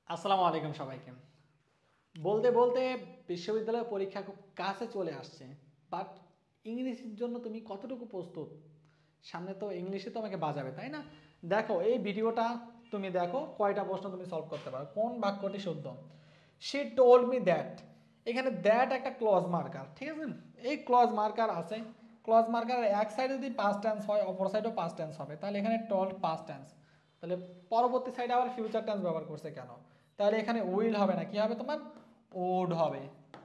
আসসালামু আলাইকুম সবাইকে। বলতে বলতে বিশ্ববিদ্যালয়ের পরীক্ষা খুব কাছে চলে আসছে, বাট ইংলিশের জন্য তুমি কতটুকু প্রস্তুত? সামনে তো ইংলিশে তো আমাকে বাজাবে, তাই না? দেখো এই ভিডিওটা, তুমি দেখো কয়টা প্রশ্ন তুমি সলভ করতে পারো, কোন বাক্যটি শুদ্ধ। শি টোল্ড মি দ্যাট, এখানে দ্যাট একটা ক্লজ মার্কার, ঠিক আছে? এই ক্লজ মার্কার আছে, ক্লজ মার্কারের এক সাইডে যদি পাস্ট টেন্স হয় অপর সাইডেও পাস্ট টেন্স হবে, তাহলে এখানে টোল্ড পাস্ট টেন্স, তাহলে পরবর্তী সাইডে আবার ফিউচার টেন্স ব্যবহার করছে কেন? তাহলে এখানে উইল হবে না, কি হবে তোমার? ওড হবে।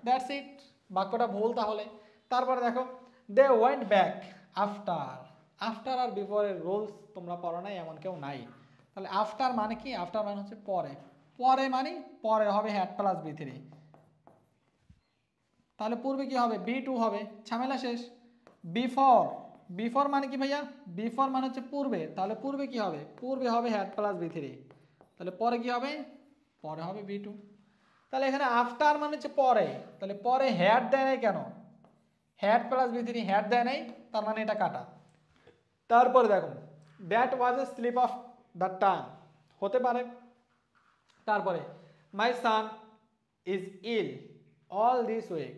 দ্যাটস ইট, বাক্যটা ভুল তাহলে। তারপরে দেখো, they went back after. After আর বিফোরের রুলস তোমরা পড়ো নাই, এমন কেউ নাই। তাহলে আফটার মানে কি? আফটার মানে হচ্ছে পরে, পরে মানে পরে হবে হ্যাড প্লাস বি থ্রি, তাহলে পূর্বে কি হবে? বি টু হবে, ঝামেলা শেষ। বিফোর, বিফোর মানে কি ভাইয়া? বিফোর মানে হচ্ছে পূর্বে, তাহলে পূর্বে কি হবে? পূর্বে হবে হ্যাড প্লাস বি থ্রি, তাহলে পরে কি হবে? পরে হবে বি টু। তাহলে এখানে আফটার মানে হচ্ছে পরে, তাহলে পরে হ্যাড দেয় নাই কেন? Had plus B three, had দেয় নাই, তার মানে এটা কাটা। তারপরে দেখো, that was a slip of the tongue, হতে পারে। তারপরে my son is ill all this week,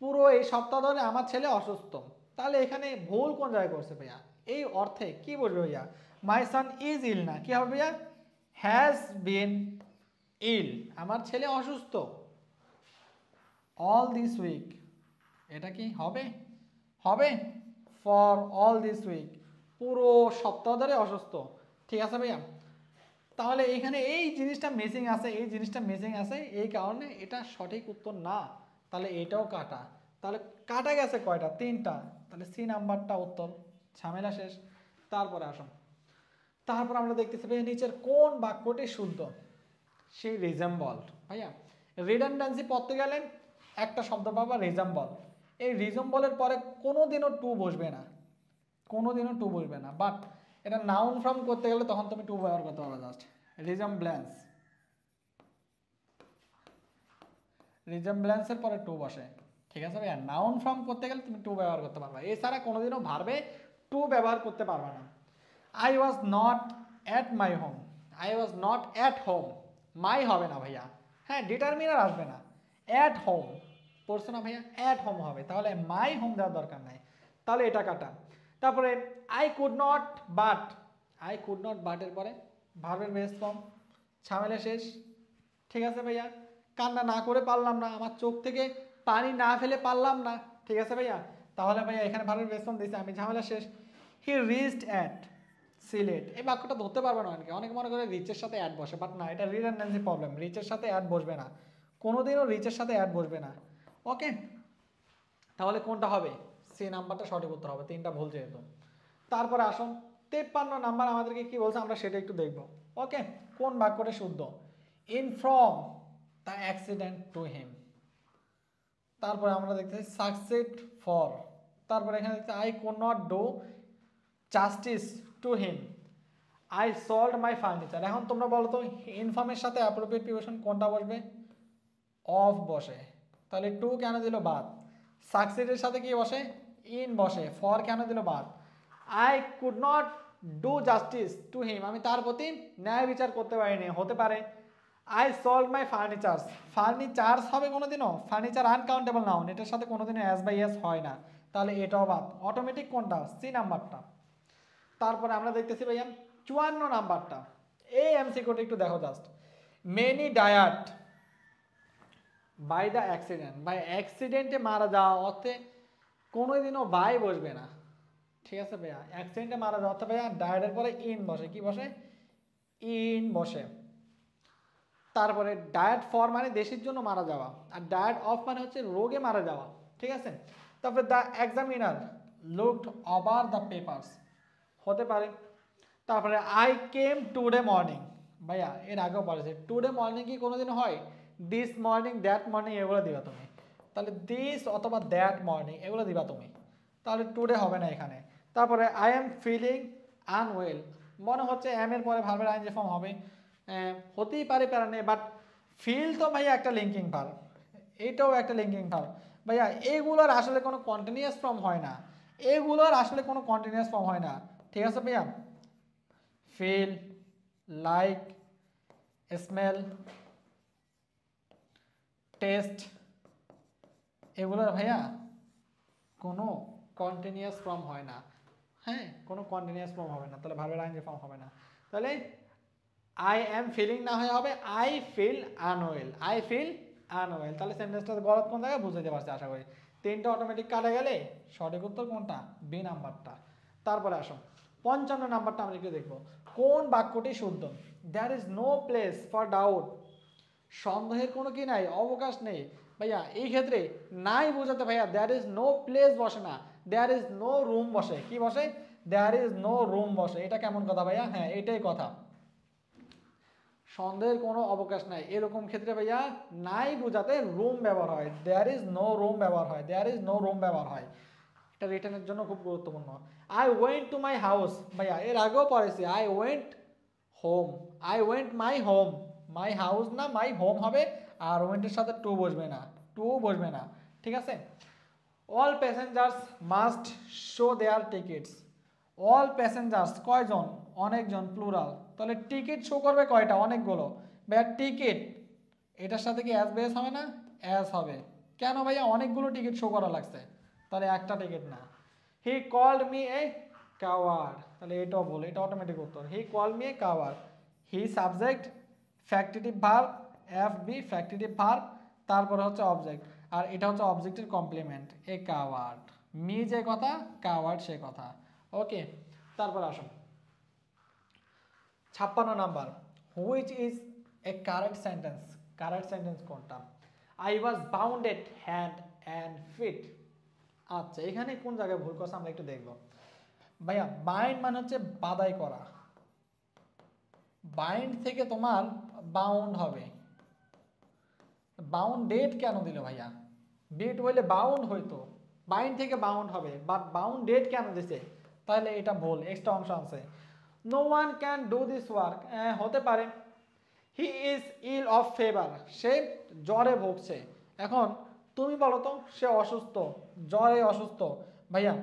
পুরো এই সপ্তাহ ধরে আমার ছেলে অসুস্থ। তাহলে এখানে ভুল কোন জায়গায় করছে ভাইয়া? এই অর্থে কি বলবে ভাইয়া? মাই সান ইজ ইল না, কি হবে ভাইয়া? হ্যাজ বিন ইল, আমার ছেলে অসুস্থ। অল দিস উইক, এটা কি হবে? হবে। ফর অল দিস উইক, পুরো সপ্তাহ ধরে অসুস্থ। ঠিক আছে ভাইয়া? তাহলে এখানে এই জিনিসটা মিসিং আছে, এই জিনিসটা মিসিং আছে, এই কারণে এটা সঠিক উত্তর না। তাহলে এটাও কাটা। তাহলে কাটা গেছে কয়টা? তিনটা। তাহলে সি নাম্বারটা উত্তর, ঝামেলা শেষ। তারপরে আসুন, তারপর আমরা দেখতেছি ভাইয়া নিচের কোন বাক্যটি শুদ্ধ। সেই রিজেম্বল, ভাইয়া রিডান্ডেন্সি পড়তে গেলে একটা শব্দ পাবা রিজেম্বল। এই রিজেম্বলের পরে কোনোদিনও টু বসবে না, কোনোদিনও টু বসবে না, বাট এটা নাউন ফর্ম করতে গেলে তখন তুমি টু ব্যবহার করতে পারবে। জাস্ট রিজেম্বলেন্স, রিজেম্বলেন্সের পরে টু বসে, ঠিক আছে ভাইয়া? নাউন ফর্ম করতে গেলে তুমি টু ব্যবহার করতে পারবে, এছাড়া কোনোদিনও ভার্বে টু ব্যবহার করতে পারবে না। I was not at my home, I was not at home, my হবে না ভাইয়া, হ্যাঁ ডিটারমিনার আসবে না। অ্যাট হোম পড়ছো না ভাইয়া? অ্যাট হোম হবে, তাহলে মাই হোম দেওয়ার দরকার নাই, তাহলে এটা কাটা। তারপরে I could not but, I could not বাটের পরে ভার্বের বেস ফর্ম, ঝামেলা শেষ। ঠিক আছে ভাইয়া? কান্না না করে পারলাম না, আমার চোখ থেকে পানি না ফেলে পারলাম না, ঠিক আছে ভাইয়া? তাহলে ভাইয়া এখানে ভার্বের বেস ফর্ম দিয়েছে, আমি ঝামেলা শেষ। হি রিচড অ্যাট সিলেট, এই বাক্যটা ধরতে পারবে না অনেকে, অনেকে মনে করে রিচের সাথে অ্যাড বসে, বাট না, এটা রিডান্ডেন্সি প্রবলেম, রিচের সাথে অ্যাড বসবে না, কোনোদিনও রিচের সাথে অ্যাড বসবে না। ওকে, তাহলে কোনটা হবে? সি নাম্বারটা সঠিক উত্তর হবে, তিনটা ভুল যেহেতু। তারপরে আসুন 53 নাম্বার আমাদেরকে কি বলছে আমরা সেটা একটু দেখব। ওকে, কোন বাক্যটা শুদ্ধ? In from the accident to him, তারপরে আমরা দেখতেছি সাকসিড ফর, তারপরে এখানে দেখতে I could not do justice to him, I sold my furniture. এখন তোমরা বলো তো ইনফর্মের সাথে অ্যাপ্রোপ্রিয়েট প্রিপোজিশন কোনটা বসবে? অফ বসে, তাহলে টু কেন দিল বাদ? সাকসিডের সাথে কি বসে? ইন বসে। ফর কেন দিল বাদ? I could not do justice to him, আমি তার প্রতি ন্যায় বিচার করতে পারিনি, হতে পারে। I solve my furnitures, furnitures হবে কোনোদিনও? ফার্নিচার আনকাউন্টেবল নাউন, এটার সাথে কোনোদিনও অ্যাজ বাই অ্যাজ হয় না, তাহলে এটাও বাদ। অটোমেটিক কোনটা? সি নাম্বারটা। তারপরে আমরা দেখতেছি ভাইয়া 54 নাম্বারটা, এই এমসিকিউটা একটু দেখো just. Many died by the accident, by অ্যাক্সিডেন্টে মারা যাওয়া অর্থে কোনোদিনও বাই বসবে না, ঠিক আছে ভাইয়া? অ্যাক্সিডেন্টে মারা যাওয়া অর্থে ভাইয়া ডায়েটের পরে ইন বসে, কি বসে? ইন বসে। তারপরে ডায়েট ফর মানে দেশের জন্য মারা যাওয়া, আর ডায়েট অফ মানে হচ্ছে রোগে মারা যাওয়া, ঠিক আছে? তারপরে the examiner looked over the papers, হতে পারে। তারপরে আই কেম টুডে মর্নিং, ভাইয়া এর আগেও বলেছে টুডে মর্নিং কি কোনোদিন হয়? দিস মর্নিং, দ্যাট মর্নিং এগুলো দিবা তুমি, তাহলে দিস অথবা দ্যাট মর্নিং এগুলো দিবা তুমি, তাহলে টুডে হবে না এখানে। তারপরে আই এম ফিলিং আনওয়েল, মনে হচ্ছে এম এর পরে ভার্বের আইএনজি ফর্ম হবে, হতেই পারে প্যারা নেই, বাট ফিল তো ভাইয়া একটা লিঙ্কিং ভার্ব, এটাও একটা লিঙ্কিং ভার্ব ভাইয়া, এগুলোর আসলে কোনো কন্টিনিউয়াস ফর্ম হয় না, এগুলোর আসলে কোনো কন্টিনিউয়াস ফর্ম হয় না, ঠিক আছে ভাইয়া? ফিল, লাইক, স্মেল, টেস্ট, এগুলোর ভাইয়া কোনো কন্টিনিউয়াস ফর্ম হয় না। হ্যাঁ, কোনো কন্টিনিউয়াস ফর্ম হবে না, তাহলে ভার্বের আইএনজি ফর্ম হবে না। তাহলে আই এম ফিলিং না হয়ে হবে I feel unwell, I feel unwell. তাহলে সেন্টেন্সটা গলত কোন জায়গায় বুঝতে পারছি আশা করি। তিনটা অটোমেটিক কাটা গেলে সঠিক উত্তর কোনটা? বি নাম্বারটা। তারপরে আসো 55 নাম্বারটা আমরা একটু দেখবো, কোন বাক্যটি শুদ্ধ? There is no place for doubt, সন্দেহের কোনো কি নাই, অবকাশ নেই। ভাইয়া এই ক্ষেত্রে নাই বোঝাতে ভাইয়া দেয়ার ইজ নো প্লেস বসে না, দেয়ার ইজ নো রুম বসে। কি বসে? দেয়ার ইজ নো রুম বসে। এটা কেমন কথা ভাইয়া? হ্যাঁ, এটাই কথা। সন্দেহের কোনো অবকাশ নাই, এরকম ক্ষেত্রে ভাইয়া নাই বোঝাতে রুম ব্যবহার হয়, দেয়ার ইজ নো রুম ব্যবহার হয়, দেয়ার ইজ নো রুম ব্যবহার হয়। এটা রিটেনের জন্য খুব গুরুত্বপূর্ণ। I went to my house, ভাইয়া এর আগেও পড়েছি I went home, I went my home, my house না মাই হোম হবে, আর ওয়েন্টের সাথে টু বসবে না, টু বসবে না, ঠিক আছে। অল প্যাসেঞ্জার্স মাস্ট শো দেয়ার টিকিটস, অল প্যাসেঞ্জার্স কয়জন? অনেকজন, প্লুরাল। তাহলে টিকিট শো করবে কয়টা? অনেকগুলো। ভাইয়া টিকিট এটার সাথে কি অ্যাজ বেস হবে না? অ্যাজ হবে। কেন ভাইয়া? অনেকগুলো টিকিট শো করা লাগছে, তাহলে একটা টিকিট না। He called me a coward, তাহলে এটাও বলে, এটা অটোমেটিক উত্তর। He called me a coward, he subject, factitive verb, F B factitive verb, তারপরে হচ্ছে অবজেক্ট, আর এটা হচ্ছে অবজেক্টের কমপ্লিমেন্ট, এ কাওয়ার্ড। মি যে কথা, কাওয়ার্ড সে কথা। ওকে, তারপর আসুন 56 number, which is a correct sentence? Correct sentence কোনটা? I was bounded hand and feet. আচ্ছা, এখানে কোন জায়গায় ভুল করছে আমরা একটু দেখব। ভাইয়া বাইন্ড মানে হচ্ছে বাদাই করা, বাইন্ড থেকে তোমার বাউন্ড হবে, বাউন্ডেড কেন দিল ভাইয়া? ডেট হইলে বাউন্ড হইতো, বাইন্ড থেকে বাউন্ড হবে, বাট বাউন্ডেড কেন দিছে? তাহলে এটা ভুল, এক্সট্রা অংশ আছে। No one can do this work, হতে পারে। He is ill of fever, সে জ্বরে ভুগছে। এখন তুমি বলো তো, সে অসুস্থ, জ্বরে অসুস্থ। ভাইয়া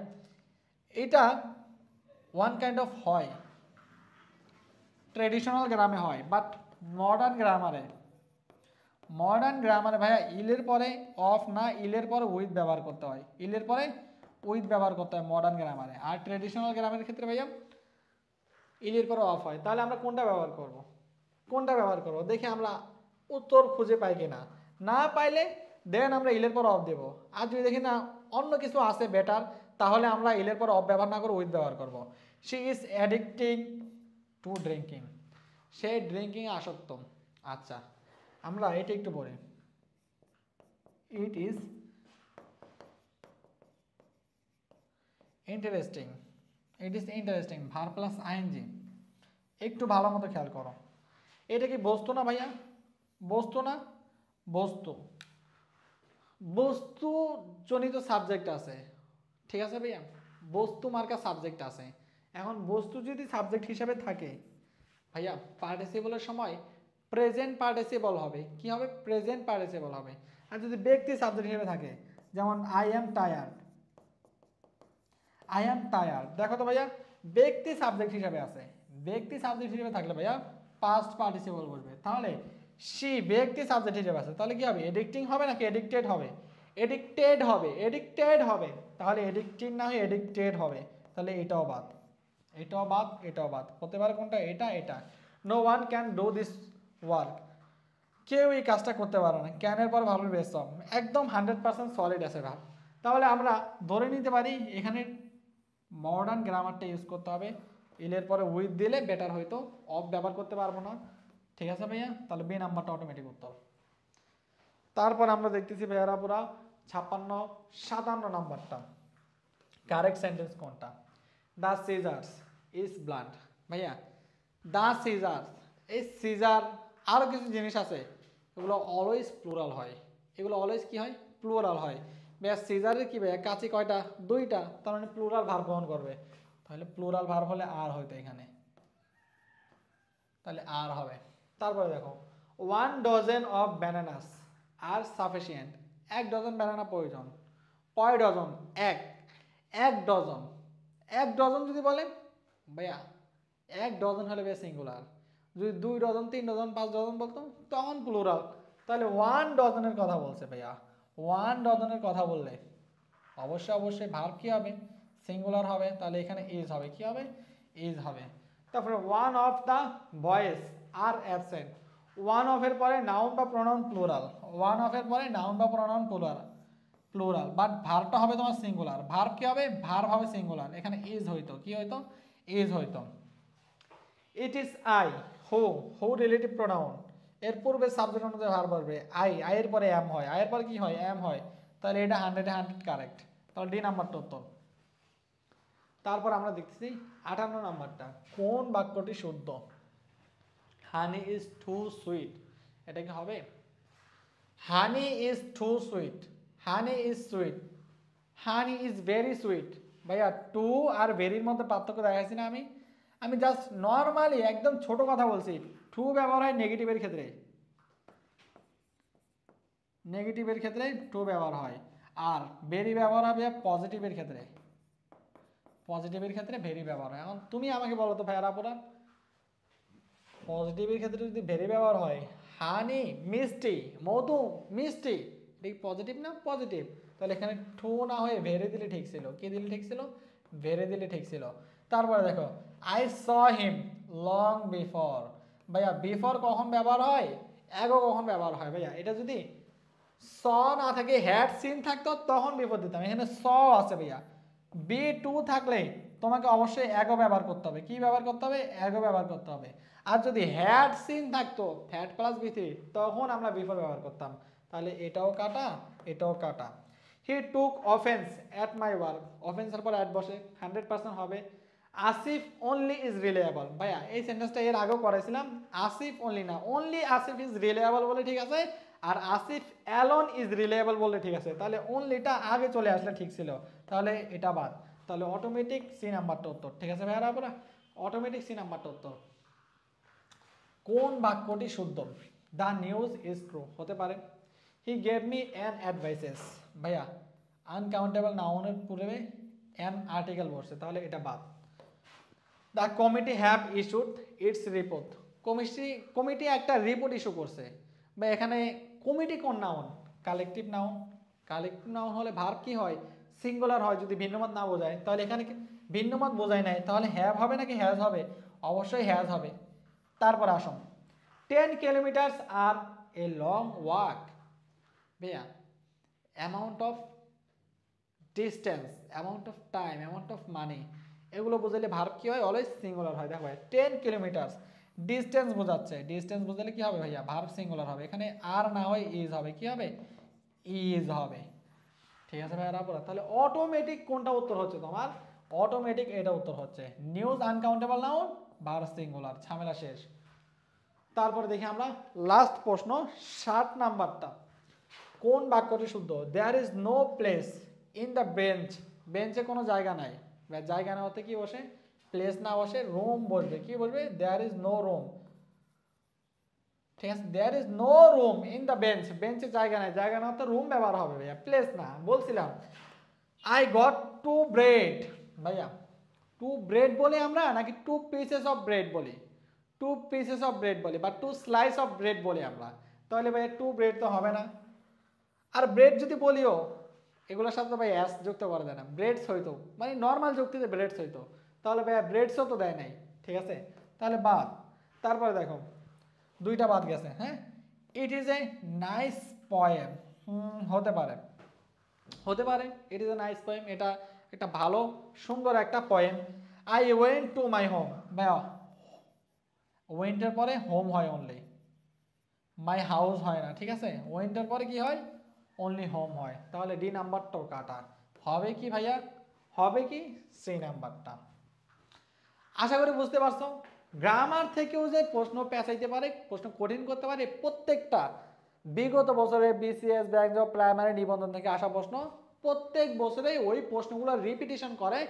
এটা ওয়ান কাইন্ড অফ হয়, ট্রেডিশনাল গ্রামে হয়, বাট মডার্ন গ্রামারে, মডার্ন গ্রামারে ভাইয়া ইলের পরে অফ না, ইলের পরে উইথ ব্যবহার করতে হয়, ইলের পরে উইথ ব্যবহার করতে হয় মডার্ন গ্রামারে। আর ট্রেডিশনাল গ্রামের ক্ষেত্রে ভাইয়া ইলের পরে অফ হয়। তাহলে আমরা কোনটা ব্যবহার করব? কোনটা ব্যবহার করব দেখি আমরা উত্তর খুঁজে পাই কিনা। না পাইলে দেন আমরা ইলের পর অফ দেব। আর যদি দেখি না অন্য কিছু আছে বেটার, তাহলে আমরা ইলের পর অফ ব্যবহার না করে উইথ ব্যবহার করব। She is addicting to drinking, সে ড্রিঙ্কিং আসক্ত। আচ্ছা, আমরা এটা একটু পড়ি। It is interesting, it is interesting, verb plus ING. একটু ভালো মতো খেয়াল করো, এটা কি বস্তু না ভাইয়া? বস্তু না? বস্তু, বস্তু জনিত সাবজেক্ট আছে, ঠিক আছে ভাইয়া, বস্তু মার্কা সাবজেক্ট আছে। এখন বস্তু যদি সাবজেক্ট হিসাবে থাকে ভাইয়া, পার্টিসিপলের সময় প্রেজেন্ট পার্টিসিপল হবে। কি হবে? প্রেজেন্ট পার্টিসিপল হবে। আর যদি ব্যক্তি সাবজেক্ট হিসেবে থাকে, যেমন I am tired, I am tired, দেখো তো ভাইয়া ব্যক্তি সাবজেক্ট হিসেবে আছে, ব্যক্তি সাবজেক্ট হিসেবে থাকলে ভাইয়া পাস্ট পার্টিসিপল বলবে। তাহলে সি ব্যক্তি সাবজেক্ট হিসেবে আছে, তাহলে কি হবে? এডিক্টিং হবে নাকি এডিক্টেড হবে? এডিক্টেড হবে, এডিক্টেড হবে। তাহলে এডিক্টিং না হয়ে এডিক্টেড হবে, তাহলে এটাও বাদ, এটাও বাদ, এটাও বাদ। হতে পারে কোনটা? এটা, এটা। No one can do this work, কেউ এই কাজটা করতে পারে না। ক্যানের পর ভালো বেস একদম 100% সলিড আছে ভাব। তাহলে আমরা ধরে নিতে পারি এখানে মডার্ন গ্রামারটা ইউজ করতে হবে, ইলের পরে উইথ দিলে বেটার হইতো, অফ ব্যবহার করতে পারবো না। ঠিক আছে ভাইয়া, তাহলে বি নাম্বারটা অটোমেটিক উত্তর। তারপর আমরা দেখতেছি ভাইয়ারা পুরা 56-57 নাম্বারটা, কারেক্ট সেন্টেন্স কোনটা? দ্য সিজার্স ইজ ব্লান্ট, ভাইয়া দ্য সিজার্স, এই সিজার আরও কিছু জিনিস আছে, এগুলো অলওয়েজ প্লুরাল হয়, এগুলো অলওয়েজ কি হয়? প্লুরাল হয়। ভাইয়া সিজারের কি ভাইয়া কাছে কয়টা? দুইটা, তার মানে প্লুরাল ভার্ব গ্রহণ করবে। তাহলে প্লুরাল ভার্ব হলে আর হয়তো এখানে, তাহলে আর হবে। তারপরে দেখো 1 dozen of bananas R sufficient, 1 dozen banana প্রয়োজন। কয় ডজন? এক, 1 ডজন, 1 ডজন যদি বলে ভাইয়া 1 ডজন হলে ভাইয়া সিঙ্গুলার, যদি 2 ডজন 3 ডজন 5 ডজন বলতো তখন প্লুরাল। তাহলে 1 ডজনের কথা বলছে ভাইয়া, 1 ডজনের কথা বললে অবশ্যই ভার্ব কি হবে, সিঙ্গুলার হবে। তাহলে এখানে ইজ হবে, কি হবে, ইজ হবে। তারপরে one of the boys are absent, one of এর পরে নাউন বা প্রোনাউন প্লুরাল, ওয়ান অফ এর পরে নাউন বা প্রোনাউন প্লুরাল, বাট ভার্বটা হবে তোমার সিঙ্গুলার। ভার্ব কি হবে, ভার্ব হবে সিঙ্গুলার। এখানে ইজ হইতো, কি হইতো, ইজ হইতো। It is I, who relative pronoun, এর পূর্বে সাবজেক্ট অনুযায়ী ভার্ব আসবে। আই এর পরে এম হয়, আই এর পরে কি হয়, এম হয়। তাহলে এটা 100 কারেক্ট। তাহলে ডি নাম্বারটা উত্তর। তারপর আমরা দেখতেছি 58 নাম্বারটা, কোন বাক্যটি শুদ্ধ। হানি ইজ টু সুইট, এটা কি হবে, honey is too sweet, honey is sweet, honey is very sweet. ভাইয়া টু আর ভেরির মধ্যে পার্থক্য দেখাচ্ছি না আমি জাস্ট নর্মালি একদম ছোট কথা বলছি। টু ব্যবহার হয় নেগেটিভের ক্ষেত্রে, নেগেটিভের ক্ষেত্রে টু ব্যবহার হয়, আর ভেরি ব্যবহার হবে পজিটিভের ক্ষেত্রে, পজিটিভের ক্ষেত্রে ভেরি ব্যবহার হয়। এখন তুমি আমাকে বলো তো ভাইয়ারা পুরা, পজিটিভের ক্ষেত্রে যদি ভেরি ব্যবহার হয়, হানি মিষ্টি, মধু মিষ্টি, এটা পজিটিভ না, পজিটিভ। তাহলে এখানে টু না হয়ে ভেরি দিলে ঠিক ছিল, কি দিলে ঠিক ছিল, ভেরি দিলে ঠিক ছিল। তারপরে দেখো I saw him long before, ভাইয়া বিফোর কখন ব্যবহার হয়, এগো কখন ব্যবহার হয়। ভাইয়া এটা যদি স না থাকে, হ্যাড সিন থাকতো তখন বিফোর দিতাম। এখানে স আছে ভাইয়া, বি টু থাকলে তোমাকে অবশ্যই এগো ব্যবহার করতে হবে। কি ব্যবহার করতে হবে, এগো ব্যবহার করতে হবে। আর যদি হ্যাড সিন থাকতো, হ্যাড প্লাস বি থ্রি, তখন আমরা বিফোর ব্যবহার করতাম। তাহলে এটাও কাটা, এটাও কাটা। হি টুক অফেন্স অ্যাট মাই ওয়ার্ক, অফেন্সের পর অ্যাট বসে, 100% হবে। আসিফ অনলি ইজ রিলায়েবল, ভাইয়া এই সেন্টেন্সটা এর আগেও করেছিলাম। আসিফ অনলি না, অনলি আসিফ ইজ রিলায়েবল বলে ঠিক আছে, আর আসিফ অ্যালোন ইজ রিলায়েবল বললে ঠিক আছে। তাহলে অনলিটা আগে চলে আসলে ঠিক ছিল, তাহলে এটা বাদ। তাহলে অটোমেটিক সি নাম্বারটা উত্তর, ঠিক আছে ভাইয়ারা আপনারা, অটোমেটিক সি নাম্বারটা উত্তর। কোন বাক্যটি শুদ্ধ, দ্য নিউজ ইজ ট্রু হতে পারে। He gave me an advises, ভাইয়া আনকাউন্টেবল নাউনের পূর্বে অ্যান আর্টিকেল বসছে, তাহলে এটা বাদ। The committee have issued it's report, committee একটা রিপোর্ট ইস্যু করছে। বা এখানে কমিটি কোন noun, collective noun, collective noun হলে ভার্ব কি হয়, সিঙ্গুলার হয় যদি ভিন্নমত না বোঝায়। তাহলে এখানে ভিন্নমত বোঝায় নাই, তাহলে হ্যাভ হবে নাকি হ্যাজ হবে, অবশ্যই হ্যাজ হবে। তারপর আসুন 10 kilometres are a long walk, ভাইয়া amount of distance, amount of time, amount of money, এগুলো বুঝাইলে ভার্ব কি হয়, অলওয়েজ সিঙ্গুলার হয়। দেখো 10 কিলোমিটার্স ডিস্টেন্স বোঝাচ্ছে, ডিস্টেন্স বুঝাইলে কি হবে ভাইয়া, ভার্ব সিঙ্গুলার হবে। এখানে আর না হয় ইজ হবে, কি হবে, ইজ হবে। ঠিক আছে ভাইয়া রাপরা, তাহলে অটোমেটিক কোনটা উত্তর হচ্ছে তোমার, অটোমেটিক এটা উত্তর হচ্ছে। News uncountable noun, verb singular, ঝামেলা শেষ। তারপরে দেখি আমরা লাস্ট প্রশ্ন 60 নাম্বারটা, কোন বাক্যটি শুদ্ধ। There is no place in the bench, বেঞ্চে কোনো জায়গা নাই, জায়গা না হতে কি বসে, প্লেস না বসে রুম বসবে, কি বসবে, দেয়ার ইজ নো রুম। ঠিক আছে, there is no room in the bench, বেঞ্চে জায়গা নাই, জায়গা না হতে রুম ব্যবহার হবে ভাইয়া, প্লেস না। বলছিলাম আই গট টু ব্রেড, ভাইয়া টু ব্রেড বলি আমরা নাকি টু পিসেস অফ ব্রেড বলি, টু পিসেস অফ ব্রেড বলি বা টু স্লাইস অফ ব্রেড বলি আমরা। তাহলে ভাইয়া টু ব্রেড তো হবে না। আর ব্রেড যদি বলিও, এগুলোর সাথে ভাই অ্যাস যুক্ত করা যায় না, ব্রেডস হইতো, মানে নর্মাল যুক্তিতে ব্রেডস হইতো, তাহলে ভাইয়া ব্রেডসও তো দেয় নাই। ঠিক আছে, তাহলে বাদ। তারপরে দেখো দুইটা বাদ গেছে। হ্যাঁ, it is a nice poem, হতে পারে, হতে পারে it is a nice poem, এটা একটা ভালো সুন্দর একটা poem. I went to my home, ভাইয়া ওয়েন্টের পরে হোম হয় অনলি, মাই হাউস হয় না। ঠিক আছে, ওয়েন্টের পরে কি হয়, অনলি হোম হয়। তাহলে ডি নাম্বারটাও কাটা হবে, কি ভাইয়া হবে কি, সি নাম্বারটা। আশা করি বুঝতে পারছো, গ্রামার থেকেও যে প্রশ্ন পেঁচাইতে পারে, প্রশ্ন কঠিন করতে পারে, প্রত্যেকটা বিগত বছরে বিসিএস ব্যাংক জব প্রাইমারি নিবন্ধন থেকে আসা প্রশ্ন, প্রত্যেক বছরেই ওই প্রশ্নগুলো রিপিটেশন করে,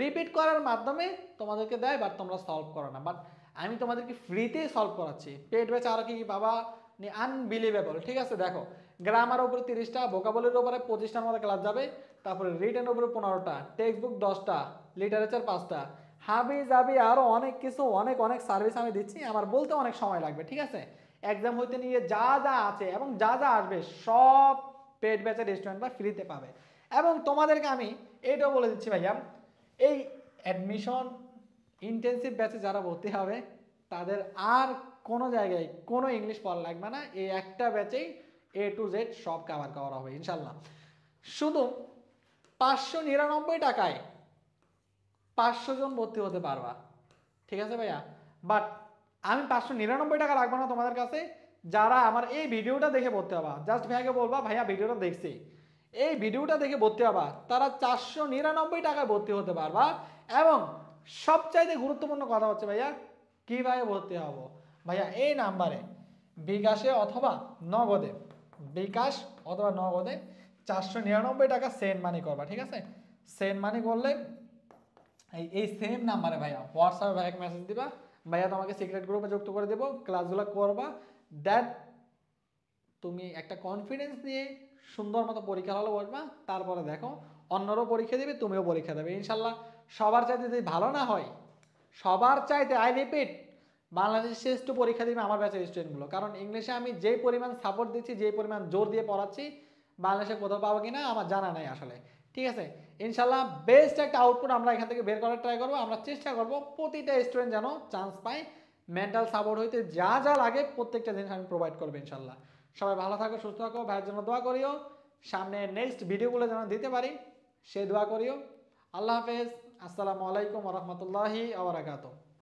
রিপিট করার মাধ্যমে তোমাদেরকে দেয়, বাট তোমরা সলভ করো না। বাট আমি তোমাদেরকে ফ্রিতেই সলভ করাচ্ছি, পেড ব্যাচ আরও কি বাবা আনবিলিভেবল। ঠিক আছে, দেখো গ্রামার উপরে 30টা, ভোকাবুলারির উপরে 25টার মতো ক্লাস যাবে, তারপরে রিটেনের উপরে 15টা, টেক্সট বুক 10টা, লিটারেচার 5টা, হাবি জাবি আরও অনেক কিছু, অনেক অনেক সার্ভিস আমি দিচ্ছি, আমার বলতে অনেক সময় লাগবে। ঠিক আছে, এক্সাম হইতে নিয়ে যা যা আছে এবং যা যা আসবে সব পেড ব্যাচের স্টুডেন্টরা ফ্রিতে পাবে। এবং তোমাদেরকে আমি এইটাও বলে দিচ্ছি ভাইয়া, এই অ্যাডমিশন ইন্টেন্সিভ ব্যাচে যারা ভর্তি হবে তাদের আর কোনো জায়গায় কোনো ইংলিশ পড়া লাগবে না, এই একটা ব্যাচেই A to Z সব কভার করা হবে ইনশাল্লাহ। শুধু 599 টাকায় 500 জন ভর্তি হতে পারবা, ঠিক আছে ভাইয়া। বাট আমি 599 টাকা রাখবো না তোমাদের কাছে, যারা আমার এই ভিডিওটা দেখে ভর্তি হবা, জাস্ট ভাইয়াকে বলবা ভাইয়া ভিডিওটা দেখছি, এই ভিডিওটা দেখে ভর্তি হবা, তারা 499 টাকায় ভর্তি হতে পারবা। এবং সবচাইতে গুরুত্বপূর্ণ কথা হচ্ছে ভাইয়া, কিভাবে ভর্তি হব ভাইয়া, এই নাম্বারে বিকাশে অথবা নগদে, বিকাশ অথবা নগদে 499 টাকা সেন্ড মানি করবা, ঠিক আছে। সেন্ড মানি করলে এই সেম নাম্বারে ভাইয়া হোয়াটসঅ্যাপে ভাইয়া মেসেজ দিবা, ভাইয়া তোমাকে সিক্রেট গ্রুপে যুক্ত করে দেবো, ক্লাসগুলো করবা, দ্যাট তুমি একটা কনফিডেন্স নিয়ে সুন্দর মতো পরীক্ষা হলে বসবা, তারপরে দেখো অন্যরাও পরীক্ষা দেবে, তুমিও পরীক্ষা দেবে ইনশাল্লাহ। সবার চাইতে যদি ভালো না হয়, সবার চাইতে আই রিপিট, বাংলাদেশের শ্রেষ্ঠ পরীক্ষা দিবে আমার ব্যাচের স্টুডেন্টগুলো, কারণ ইংলিশে আমি যেই পরিমাণ সাপোর্ট দিচ্ছি, যেই পরিমাণ জোর দিয়ে পড়াচ্ছি, বাংলাদেশে কোথাও পাবো কিনা আমার জানা নাই আসলে, ঠিক আছে। ইনশাল্লাহ বেস্ট একটা আউটপুট আমরা এখান থেকে বের করার ট্রাই করবো, আমরা চেষ্টা করবো প্রতিটা স্টুডেন্ট যেন চান্স পায়, মেন্টাল সাপোর্ট হইতে যা যা লাগে প্রত্যেকটা জিনিস আমি প্রোভাইড করবো ইনশাল্লাহ। সবাই ভালো থাকো, সুস্থ থাকো, ভাইয়ের জন্য দোয়া করিও, সামনে নেক্সট ভিডিওগুলো যেন দিতে পারি সেই দোয়া করিও। আল্লাহ হাফেজ, আসসালামু আলাইকুম ওয়া রাহমাতুল্লাহি ওয়া বারাকাতুহু।